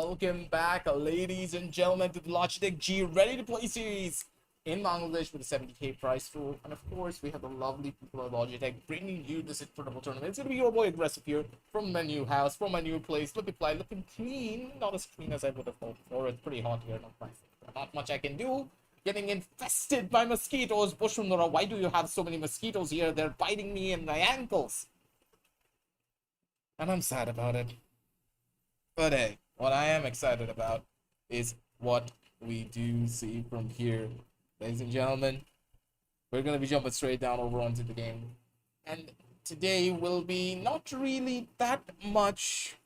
welcome back, ladies and gentlemen, to the Logitech G Ready to Play series in Bangladesh with a 70k prize pool. And of course, we have the lovely people at Logitech bringing you this incredible tournament. It's gonna be your boy Aggressive here from my new house, from my new place. Looking fly, looking clean, not as clean as I would have hoped for. It's pretty hot here, not much I can do. Getting infested by mosquitoes. Boshundara, why do you have so many mosquitoes here? They're biting me in my ankles. And I'm sad about it. But hey, what I am excited about is what we do see from here. Ladies and gentlemen, we're going to be jumping straight down over onto the game. And today will be not really that much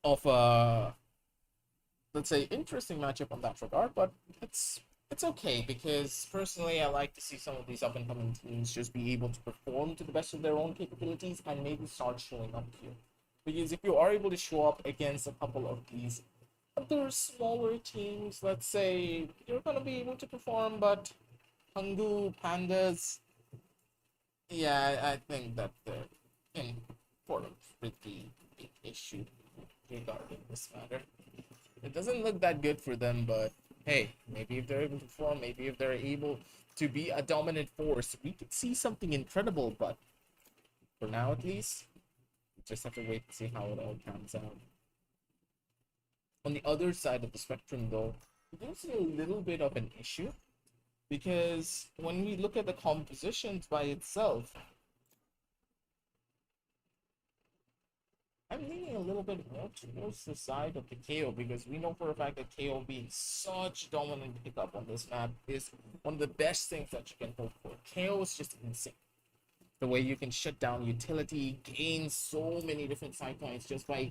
of a, let's say, interesting matchup on that regard, but it's okay, because personally I like to see some of these up and coming teams just be able to perform to the best of their own capabilities and maybe start showing up here. Because if you are able to show up against a couple of these other smaller teams, let's say, you're going to be able to perform, but KUNGU Pandas, yeah, I think that they're in for a pretty big issue regarding this matter. It doesn't look that good for them, but hey, maybe if they're able to perform, maybe if they're able to be a dominant force, we could see something incredible, but for now at least, just have to wait to see how it all pans out. On the other side of the spectrum, though, we do see a little bit of an issue, because when we look at the compositions by itself, I'm leaning a little bit more towards the side of the KO, because we know for a fact that KO being such a dominant pickup on this map is one of the best things that you can hope for. KO is just insane. The way you can shut down utility, gain so many different side points just by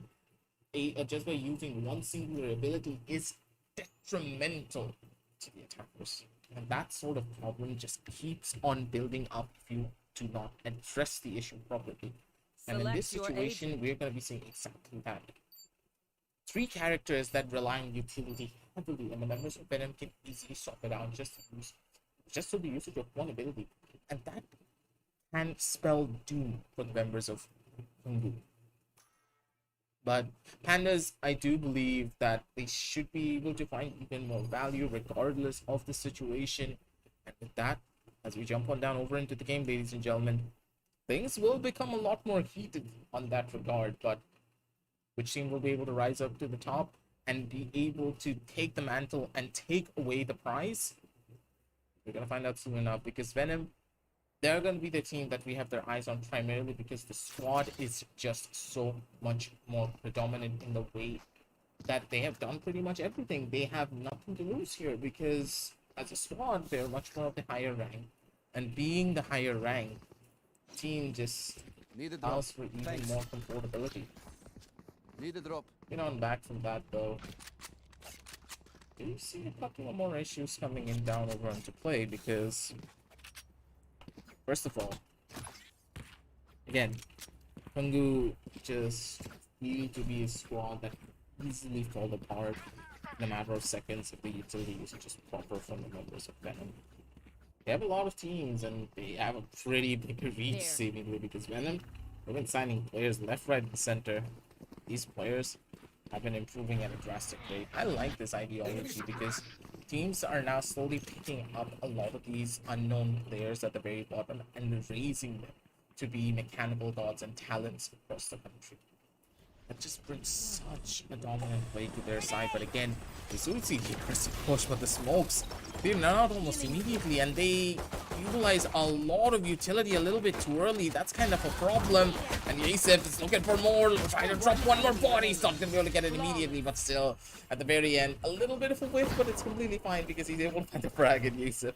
using one singular ability is detrimental to the attackers. And that sort of problem just keeps on building up if you do not address the issue properly. And in this situation, we're going to be seeing exactly that. 3 characters that rely on utility heavily, and the members of VENOM can easily swap it out just through the usage of one ability. And that can spell doom for the members of KUNGU. But Pandas, I do believe that they should be able to find even more value regardless of the situation. And with that, as we jump on down over into the game, ladies and gentlemen, things will become a lot more heated on that regard. But which team will be able to rise up to the top and be able to take the mantle and take away the prize? We're going to find out soon enough, because VENOM, they're going to be the team that we have their eyes on primarily because the squad is just so much more predominant in the way that they have done pretty much everything. They have nothing to lose here, because as a squad, they're much more of the higher rank. And being the higher rank, team just allows for even more comfortability. Need a drop. You know, and back from that though, do you see a couple of more issues coming in down over into play? Because first of all, again, KUNGU just need to be a squad that easily fall apart in a matter of seconds if the utility usage is proper from the members of VENOM. They have a lot of teams and they have a pretty big reach seemingly, because VENOM have been signing players left, right, and center. These players have been improving at a drastic rate. I like this ideology because teams are now slowly picking up a lot of these unknown players at the very bottom and raising them to be mechanical gods and talents across the country. That just brings such a dominant play to their side. But again, we soon see the aggressive push, but the smokes, they run out almost immediately, and they utilize a lot of utility a little bit too early. That's kind of a problem. And Yasef is looking for more, trying to drop one more body. He's not going to be able to get it immediately, but still, at the very end, a little bit of a whiff, but it's completely fine because he's able to find the frag in Yasef.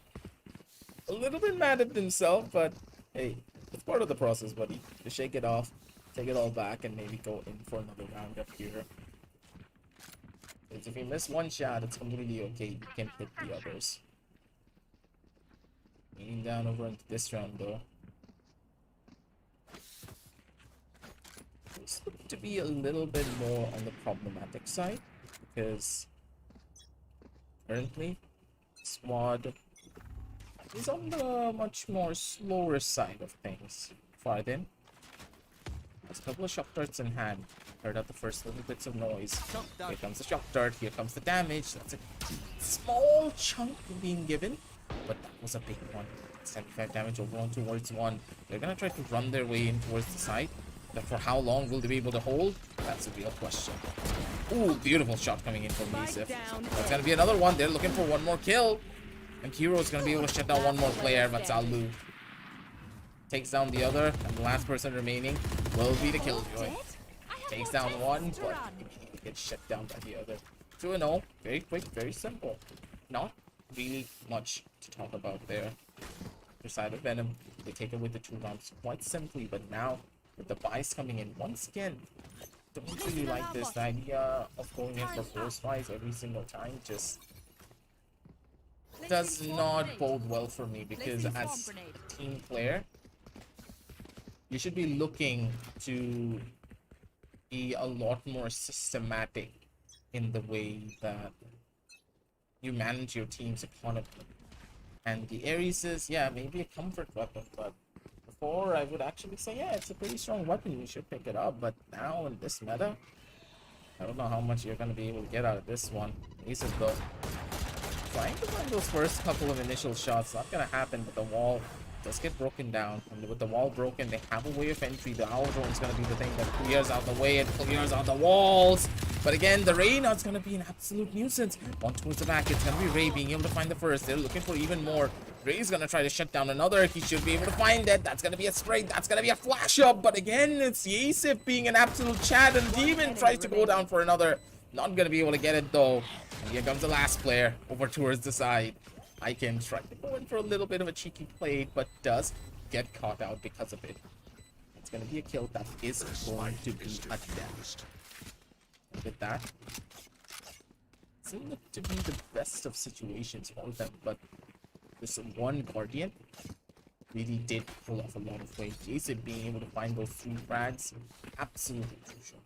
A little bit mad at himself, but hey, it's part of the process, buddy. Just shake it off. Take it all back and maybe go in for another round up here. Because if you miss one shot, it's completely okay. You can hit the others. Leaning down over into this round though. This looks to be a little bit more on the problematic side, because currently squad is on the much more slower side of things. Farthin has a couple of shot darts in hand. Heard out the first little bits of noise. Shock Here dart. comes the shock dart. Here comes the damage. That's a small chunk being given, but that was a big one. 75 damage over on towards one. They're gonna try to run their way in towards the side, but for how long will they be able to hold? That's a real question. Ooh, beautiful shot coming in from Yusuf. That's gonna be another one. They're looking for one more kill, and Kiro's gonna be able to shut down one more player, but Zalu takes down the other, and the last person remaining will be the Killjoy. Takes down one, but he gets shut down by the other. 2-0, very quick, very simple. Not really much to talk about there. Their side of Venom, they take it with the 2 rounds quite simply, but now with the buys coming in once again, don't really like this. The idea of going in for force buys every single time just does not bode well for me, because as a team player, you should be looking to be a lot more systematic in the way that you manage your team's economy. And the Ares is, yeah, maybe a comfort weapon, but before I would actually say, yeah, it's a pretty strong weapon, you should pick it up. But now in this meta, I don't know how much you're going to be able to get out of this one. Aces though, trying to find those first couple of initial shots, not going to happen, but the wall does get broken down. And with the wall broken, they have a way of entry. The Owl Drone is going to be the thing that clears out the way and clears out the walls. But again, the Reynard's going to be an absolute nuisance. On towards the back, it's going to be Ray being able to find the first. They're looking for even more. Ray's going to try to shut down another. He should be able to find it. That's going to be a spray. That's going to be a flash up. But again, it's Yasif being an absolute Chad, and Demon tries to go down for another. Not going to be able to get it though. And here comes the last player over towards the side. I can try to go in for a little bit of a cheeky play, but does get caught out because of it. It's going to be a kill that is going to be a death. Look at that. Seemed to be the best of situations for them, but this one Guardian really did pull off a lot of weight. Jason being able to find those 3 frags, absolutely crucial.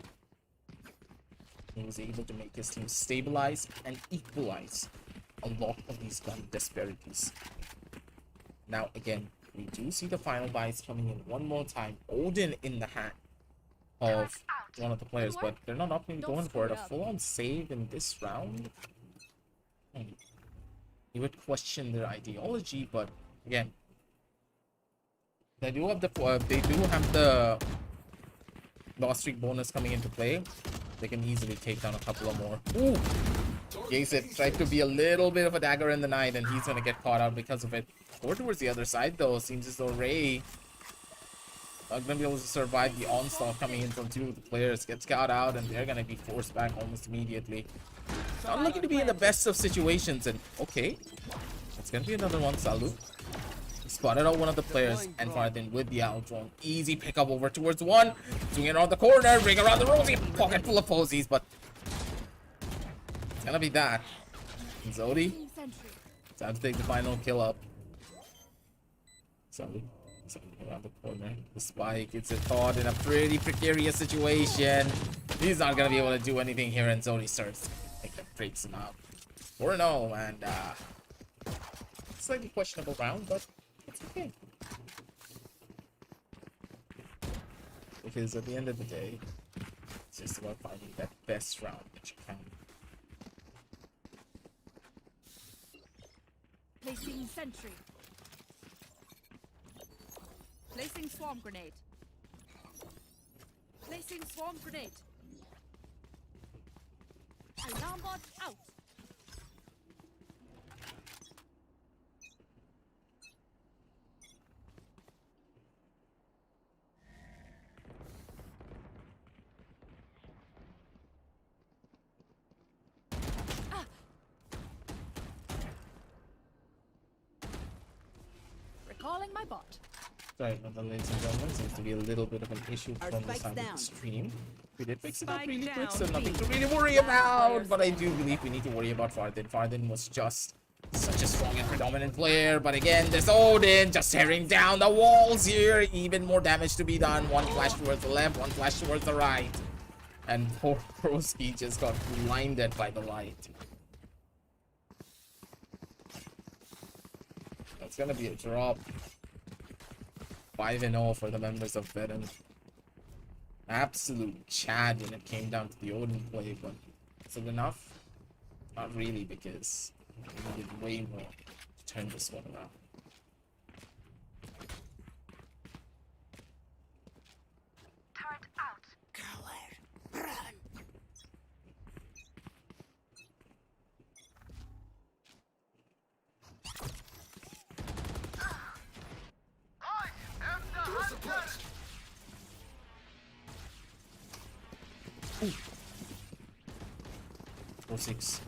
He was able to make his team stabilize and equalize a lot of these gun disparities. Now again, we do see the final buys coming in one more time. Odin in the hand of one of the players, but they're not opting to go in for it. A full-on save in this round. You would question their ideology, but again, they do have the loss streak bonus coming into play. They can easily take down a couple of more. Ooh! Yasif tried to be a little bit of a dagger in the night, and he's gonna get caught out because of it. Over towards the other side though, seems as though Ray are gonna be able to survive the onslaught coming in from 2 of the players. Gets caught out, and they're gonna be forced back almost immediately. Not looking to be in the best of situations, and okay, it's gonna be another one. Salu spotted out one of the players, and Fardin with the Owl Drone. Easy pickup over towards one. Swing it around the corner, ring around the rosy, pocket full of posies, but it's gonna be that. And Zodi, time to take the final kill up. Zodi around the corner. The spike, it's a caught in a pretty precarious situation. He's not gonna be able to do anything here, and Zodi starts. I think that breaks him out. 4-0, and slightly questionable round, but it's okay. Because at the end of the day, it's just about finding that best round that you can. Placing sentry. Placing swarm grenade. Placing swarm grenade. Alarm bot out. Recalling my bot. Sorry about that, ladies and gentlemen. Seems to be a little bit of an issue from the side of the stream. We did fix it up really quick, so nothing to really worry about. But I do believe we need to worry about Fardin. Fardin was just such a strong and predominant player. But again, there's Odin just tearing down the walls here. Even more damage to be done. One flash towards the left, one flash towards the right. And poor Broski just got blinded by the light. That's gonna be a drop. 5-0 for the members of Venom. Absolute Chad when it came down to the Odin play, but is it enough? Not really, because we needed way more to turn this one around. Ooh. 4-6.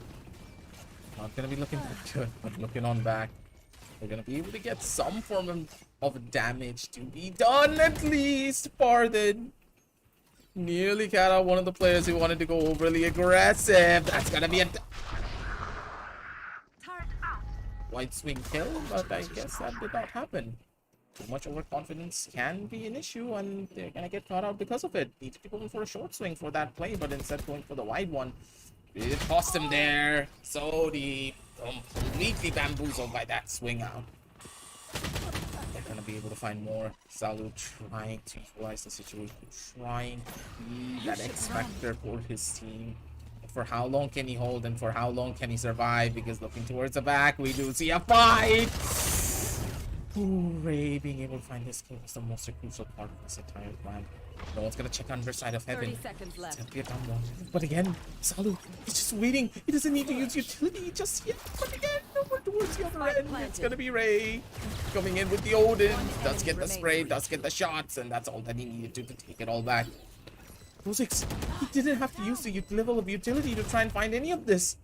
Not gonna be looking that good, but looking on back, we're gonna be able to get some form of damage to be done at least. Pardon. Nearly cut out one of the players who wanted to go overly aggressive. That's gonna be a white swing kill, but I guess that did not happen. Too much overconfidence can be an issue, and they're gonna get caught out because of it. Needed to go for a short swing for that play, but instead going for the wide one. It cost him there. So the completely bamboozled by that swing out. They're gonna be able to find more. Salu trying to equalize the situation, trying to be that X factor for his team. For how long can he hold, and for how long can he survive? Because looking towards the back, we do see a fight. Ooh, Ray being able to find this kill was the most crucial part of this entire plan. No one's gonna check underside of heaven. 30 seconds left. It's gonna be a down one. But again, Salu is just waiting. He doesn't need to use utility just yet. But again, over towards the other end, it's gonna be Ray coming in with the Odin. Does get the spray, does get the shots, and that's all that he needed to take it all back. 4-6. He didn't have to use the level of utility to try and find any of this.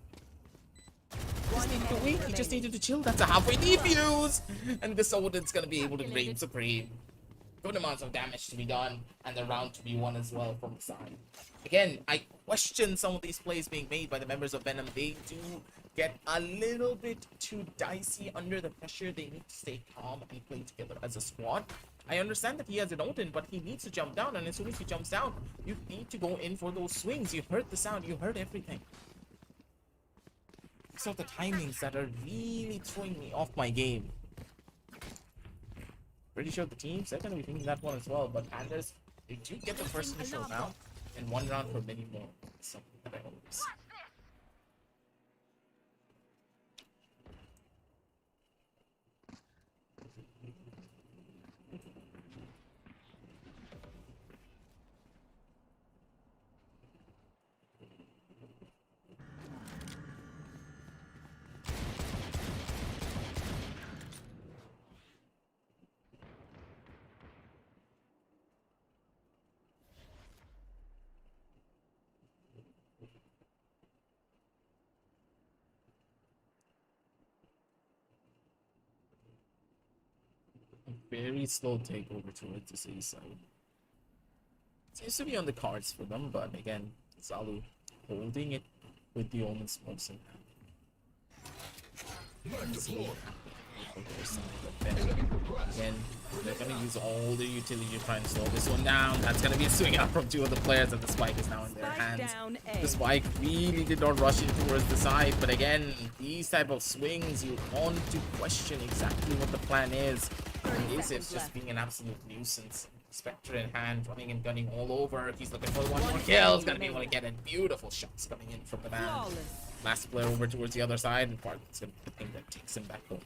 He just needed to wait. He just needed to chill. That's a halfway defuse, and this Odin's gonna be able to reign supreme. Good amounts of damage to be done, and the round to be won as well from the side. Again, I question some of these plays being made by the members of Venom. They do get a little bit too dicey under the pressure. They need to stay calm and play together as a squad. I understand that he has an Odin, but he needs to jump down, and as soon as he jumps down, you need to go in for those swings. You heard the sound, you heard everything. These are the timings that are really throwing me off my game. Pretty sure the teams are going to be thinking that one as well, but Pandas, they do get the first initial round, and one round for many more. Something that I always. Very slow takeover towards this A side. Seems to be on the cards for them, but again, Salu holding it with the Omen smokes in hand. Again, they're gonna use all their utility to try and slow this one down. That's gonna be a swing out from two of the players, and the spike is now in their hands. The spike really did not rush in towards the side, but again, these type of swings, you want to question exactly what the plan is. It's just being an absolute nuisance. Spectre in hand, running and gunning all over. He's looking for one more kill. He's gonna be able to get it. Beautiful shots coming in from the man. Last player over towards the other side, and Parkin's gonna be the thing that takes him back home.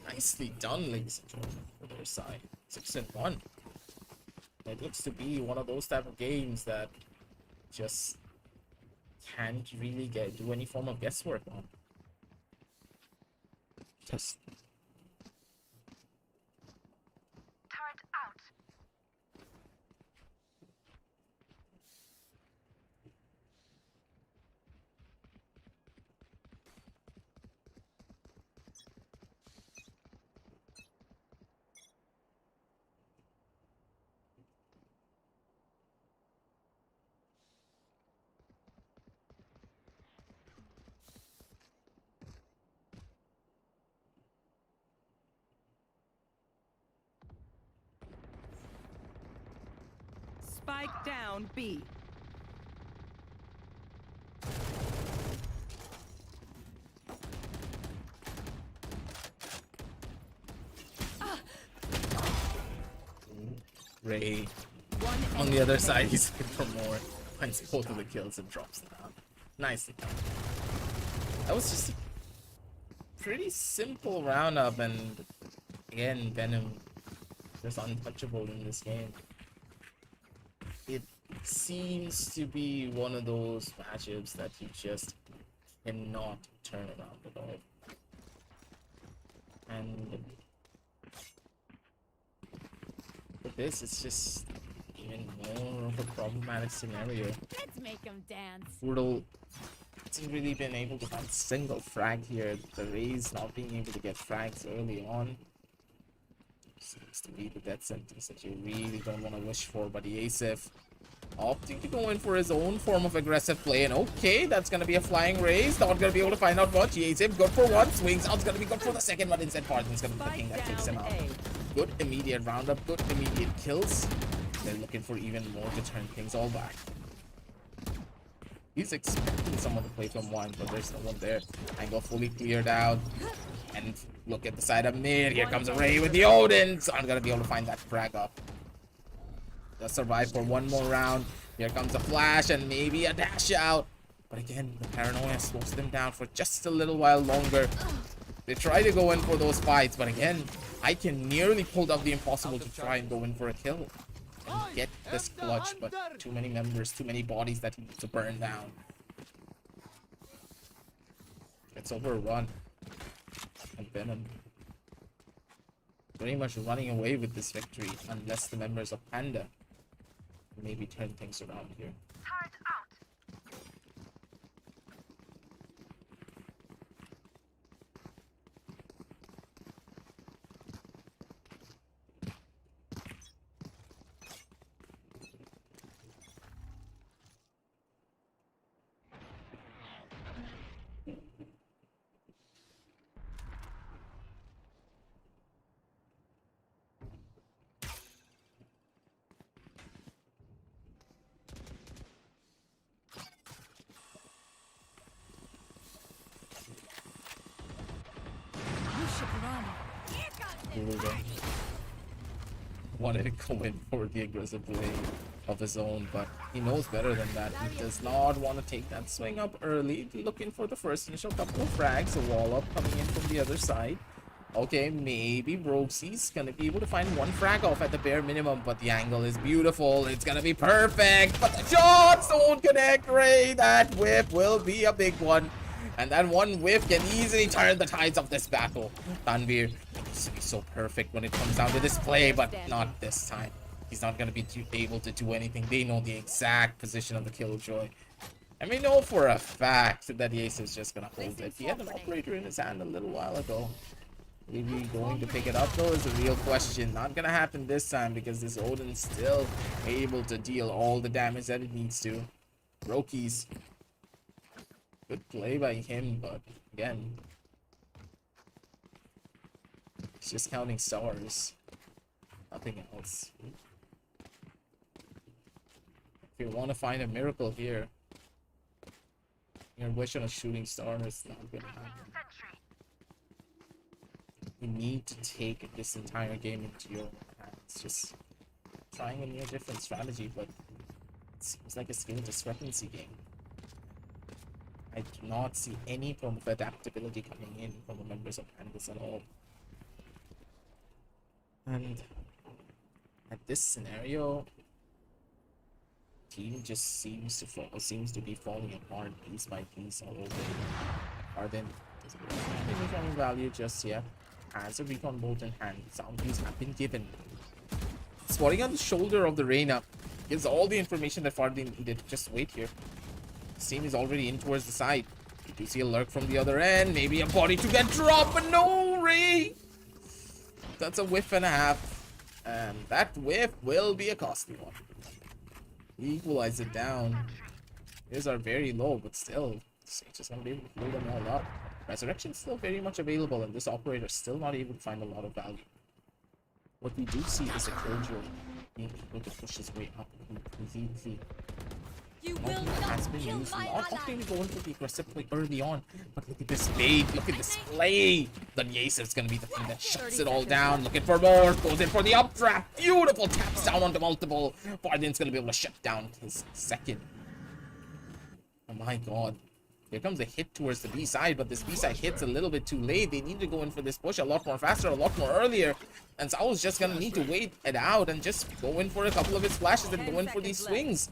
Nicely done, ladies and gentlemen, for their side. 6-1. It looks to be one of those type of games that just can't really do any form of guesswork on. Just Spike down B. Ray One On the enemy other remaining. side, he's looking for more. Finds both of the kills and drops them down. Nicely done. That was just a pretty simple roundup, and again, Venom just untouchable in this game. It seems to be one of those matchups that you just cannot turn around at all. And with this, it's just even more of a problematic scenario. Let's make them dance. Brutal hasn't really been able to find a single frag here. The Rays not being able to get frags early on seems to be the death sentence that you really don't want to wish for. But the Asif opting to go in for his own form of aggressive play, and okay, that's gonna be a flying Rays. Not gonna be able to find out much. Asif good for one, swings out's gonna be good for the second, but instead Parton's gonna be the king that takes him out. Good immediate roundup, good immediate kills. They're looking for even more to turn things all back. He's expecting someone to play from one, but there's no one there. Angle fully cleared out. And look at the side of mid. Here comes a Ray with the Odin. So I'm gonna be able to find that frag up. They'll survive for one more round. Here comes a flash and maybe a dash out. But again, the paranoia slows them down for just a little while longer. They try to go in for those fights, but again, I can nearly pull off the impossible to try and go in for a kill and get this clutch, but too many members, too many bodies that he needs to burn down. It's overrun. And Venom pretty much running away with this victory, unless the members of Panda maybe turn things around here. You should run. Wanted to go in for the aggressive play of his own, but he knows better than that. He does not want to take that swing up early, looking for the first initial couple of frags, a wall up coming in from the other side. Okay, maybe Roxy's gonna be able to find one frag off at the bare minimum, but the angle is beautiful. It's gonna be perfect, but the shots don't connect. Ray, that whip will be a big one. And that one whiff can easily turn the tides of this battle. Tanvir needs to be so perfect when it comes down to this play, but not this time. He's not going to be able to do anything. They know the exact position of the Killjoy. And we know for a fact that the Ace is just going to hold it. He had an operator in his hand a little while ago. Maybe going to pick it up though is a real question. Not going to happen this time because this Odin's still able to deal all the damage that it needs to. Roki's. Good play by him, but again, he's just counting stars, nothing else. If you want to find a miracle here, your wish on a shooting star is not gonna happen. You need to take this entire game into your hands. Just trying a new different strategy, but it seems like a skill discrepancy game. I do not see any form of adaptability coming in from the members of Pandas at all. And at this scenario, team just seems to be falling apart piece by piece all over. Arden doesn't really have any recon value just yet. Has a recon bolt in hand. Sound keys have been given. Spotting on the shoulder of the Reyna gives all the information that Fardin needed. Just wait here. Team is already in towards the side. You do see a lurk from the other end. Maybe a body to get dropped, but no, Ray! That's a whiff and a half. And that whiff will be a costly one. Equalize it down. These are very low, but still, Sage is going to be able to pull them all up. Resurrection's still very much available, and this operator is still not able to find a lot of value. What we do see is a Killjoy being able to push his way up completely. You will Has not been kill used. my Not ally. really going for the aggressive play early on, but look at this bait, look at this play. The Yacer's gonna be the thing that shuts it all down. Looking for more, goes in for the updraft. Beautiful taps down onto multiple. Vardin's gonna be able to shut down his second. Oh my god. Here comes a hit towards the B side, but this B side hits a little bit too late. They need to go in for this push a lot more faster, a lot more earlier. And Saul's just gonna need to wait it out and just go in for a couple of his flashes and go in for these swings.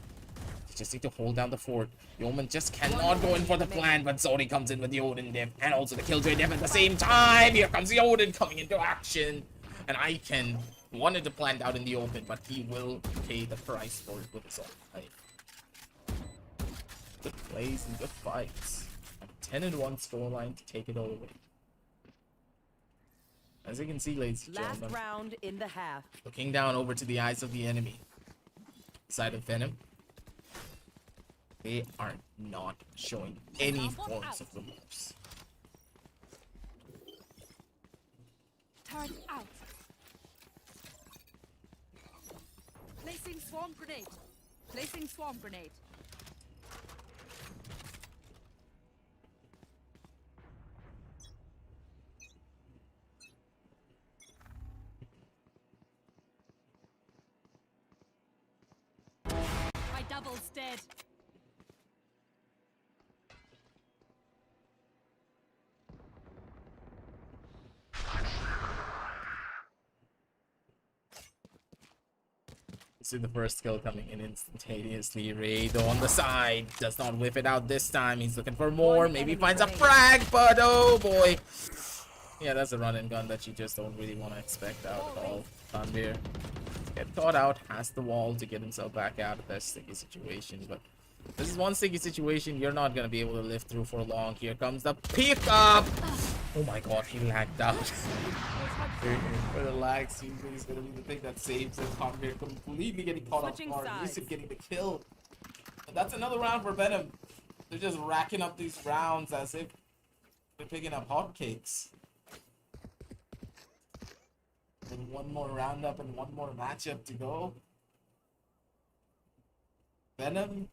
They just need to hold down the fort. Yeoman just cannot go in for the plan, but Zodi comes in with the Odin div and also the Killjoy div at the same time. Here comes the Odin coming into action. And Iken wanted to plant out in the open, but he will pay the price for it with his own life. Good plays and good fights. A 10-1 scoreline to take it all away. As you can see, ladies and Last gentlemen, round in the half. looking down over to the eyes of the enemy side of Venom, they are not showing any forms of remorse. Turn out. Placing swarm grenade. Placing swarm grenade. My double's dead. See the first kill coming in instantaneously. Raid on the side does not whip it out this time. He's looking for more. Maybe finds a frag, but oh boy. Yeah, that's a run and gun that you just don't really want to expect out at all. Tanvir get caught out, has the wall to get himself back out of that sticky situation, but this is one sticky situation you're not gonna be able to live through for long. Here comes the pickup. Oh my god, he lagged out. For the lag seems like he's gonna be the thing that saves him. Tanvir completely getting caught off Switching guard. sides. Yusuf getting the kill. But that's another round for Venom. They're just racking up these rounds as if they're picking up hotcakes. And one more roundup and one more matchup to go. Venom,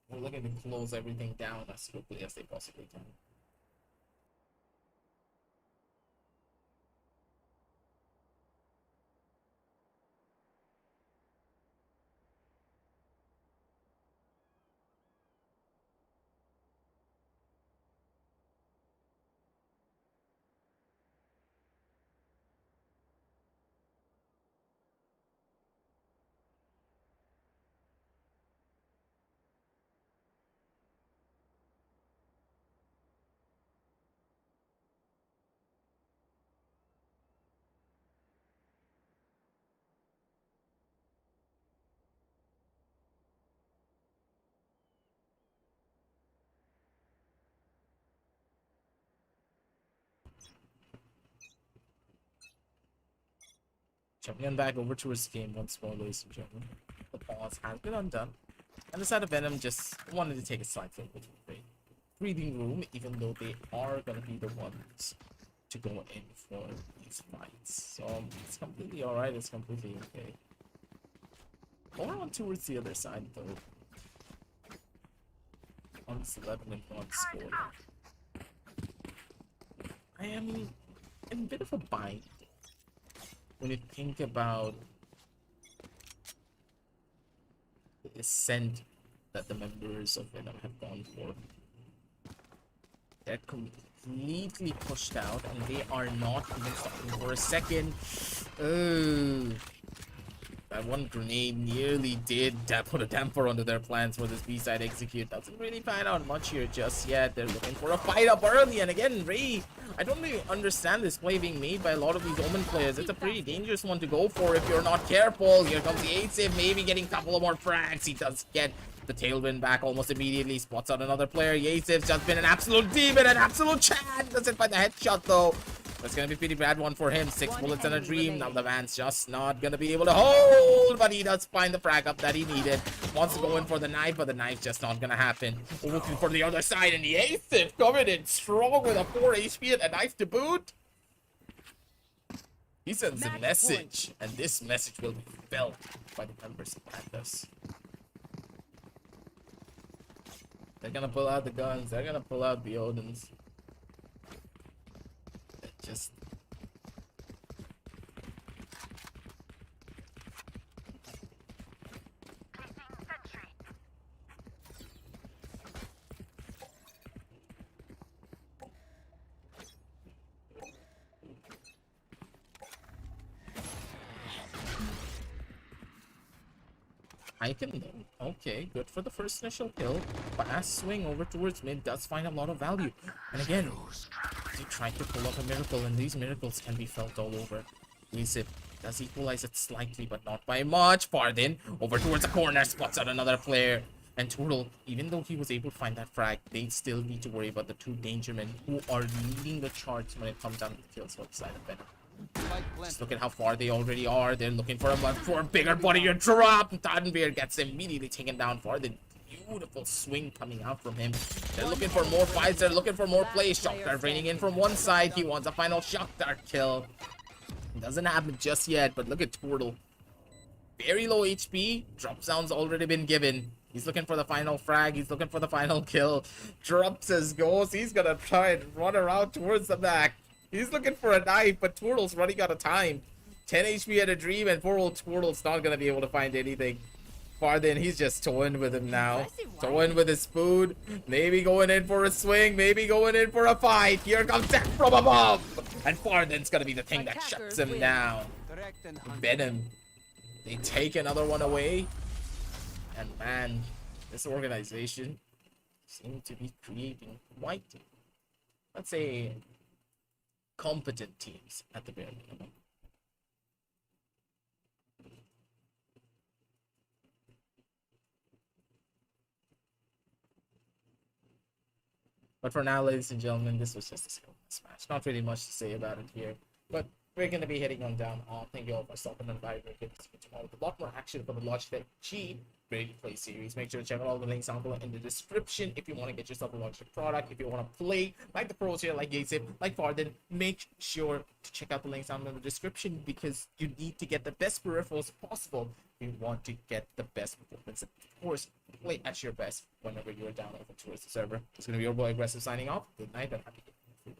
they're looking to close everything down as quickly as they possibly can. Jumping back over to his game once more, ladies and gentlemen. The pause has been undone. And the side of Venom just wanted to take a slight breathing room, even though they are going to be the ones to go in for these fights. So it's completely alright, it's completely okay. More on towards the other side though. On this 11-1 score. I am in a bit of a bind when you think about the ascent that the members of Venom have gone for. They're completely pushed out and they are not even stopping for a second. Oh, that one grenade nearly did put a damper onto their plans for this B-side execute. Doesn't really find out much here just yet. They're looking for a fight up early, and again, Ray, I don't really understand this play being made by a lot of these Omen players. It's a pretty dangerous one to go for if you're not careful. Here comes the 8-save, maybe getting a couple of more frags. He does get the tailwind back almost immediately. Spots out another player. Yasev's just been an absolute demon, an absolute chat. Doesn't find the headshot though. That's gonna be a pretty bad one for him. 6 bullets and a dream. Now the man's just not gonna be able to hold, but he does find the frag up that he needed. Wants to go in for the knife, but the knife's just not gonna happen. Looking for the other side, and the Ace coming in strong with a 4 HP and a knife to boot. He sends a message, and this message will be felt by the members of Pandas. They're gonna pull out the guns. They're gonna pull out the Odins. Just I can. Okay, good for the first initial kill. Fast swing over towards mid does find a lot of value. And again, he tried to pull off a miracle, and these miracles can be felt all over. Yusip does equalize it slightly, but not by much. Pardon, over towards the corner, spots out another player. And Turtle, even though he was able to find that frag, they still need to worry about the two Dangermen who are leading the charts when it comes down to the kills for the side of Venom. Just look at how far they already are. They're looking for a bigger body to drop. Tottenbeer gets immediately taken down for the beautiful swing coming out from him. They're looking for more fights. They're looking for more plays. Shock Dart raining in from one side. He wants a final Shock Dart kill. Doesn't happen just yet, but look at Turtle. Very low HP. Drop sound's already been given. He's looking for the final frag. He's looking for the final kill. Drops his ghost. He's gonna try and run around towards the back. He's looking for a knife, but Twirtle's running out of time. 10 HP at a dream, and poor old Twirtle's not going to be able to find anything. Farthen, he's just toying with him now. Toying with his food. Maybe going in for a swing. Maybe going in for a fight. Here comes death from above. And Farthen's going to be the thing that shuts him down. Venom. They take another one away. And man, this organization seems to be creating quite, let's say, competent teams at the very minimum. But for now, ladies and gentlemen, this was just a skill match. Not really much to say about it here. But we're going to be heading on down. Thank you all for stopping and by. We're going to see you tomorrow with a lot more action for the Logitech G Ready to Play series. Make sure to check out all the links down below in the description if you want to get yourself a Logitech product. If you want to play like the pros here, like Yasip, like Farden, make sure to check out the links down in the description because you need to get the best peripherals possible if you want to get the best performance. Of course, play at your best whenever you're down over towards the server. It's going to be your boy Aggressive signing off. Good night and happy day.